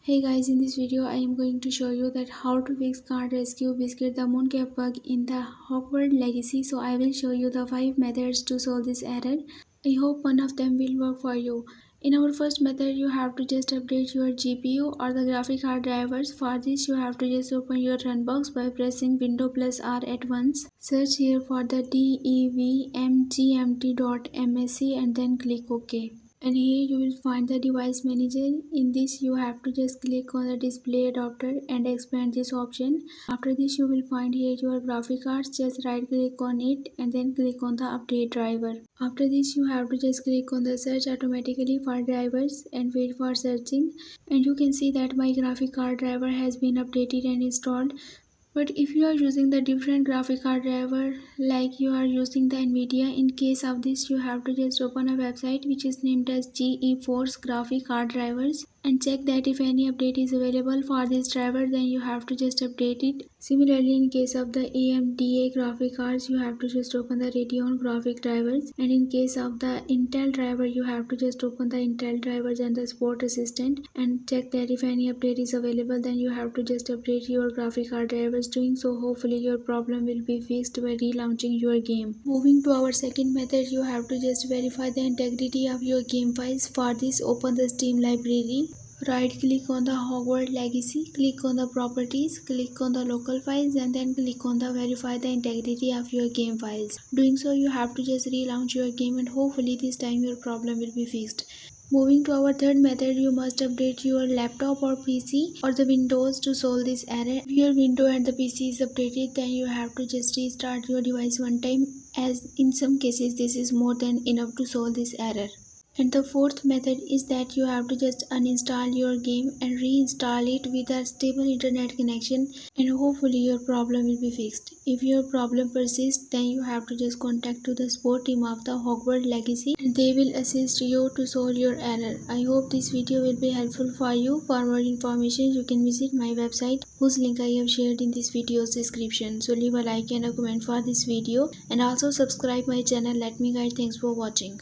Hey guys, in this video I am going to show you that how to fix can't rescue Biscuit the Mooncalf bug in the Hogwarts Legacy. So I will show you the 5 methods to solve this error. I hope one of them will work for you. In our first method, you have to just update your GPU or the graphic card drivers. For this, you have to just open your run box by pressing Windows plus R at once. Search here for the devmgmt.msc and then click OK. And here you will find the device manager. In this you have to just click on the display adapter and expand this option. After this you will find here your graphic cards. Just right click on it and then click on the update driver. After this you have to just click on the search automatically for drivers and wait for searching, and you can see that my graphic card driver has been updated and installed. But if you are using the different graphic card driver, like you are using the Nvidia, in case of this you have to just open a website which is named as GeForce graphic card drivers and check that if any update is available for this driver, then you have to just update it. Similarly, in case of the AMD graphic cards, you have to just open the Radeon graphic drivers, and in case of the Intel driver, you have to just open the Intel drivers and the support assistant and check that if any update is available, then you have to just update your graphic card drivers. Doing so, hopefully your problem will be fixed by relaunching your game. Moving to our second method, you have to just verify the integrity of your game files. For this, open the Steam library. Right click on the Hogwarts Legacy, click on the properties, click on the local files and then click on the verify the integrity of your game files. Doing so, you have to just relaunch your game and hopefully this time your problem will be fixed. Moving to our third method, you must update your laptop or PC or the Windows to solve this error. If your window and the PC is updated, then you have to just restart your device one time, as in some cases this is more than enough to solve this error. And the fourth method is that you have to just uninstall your game and reinstall it with a stable internet connection, and hopefully your problem will be fixed. If your problem persists, then you have to just contact to the support team of the Hogwarts Legacy and they will assist you to solve your error. I hope this video will be helpful for you. For more information, you can visit my website whose link I have shared in this video's description. So leave a like and a comment for this video and also subscribe my channel. Let me guide. Thanks for watching.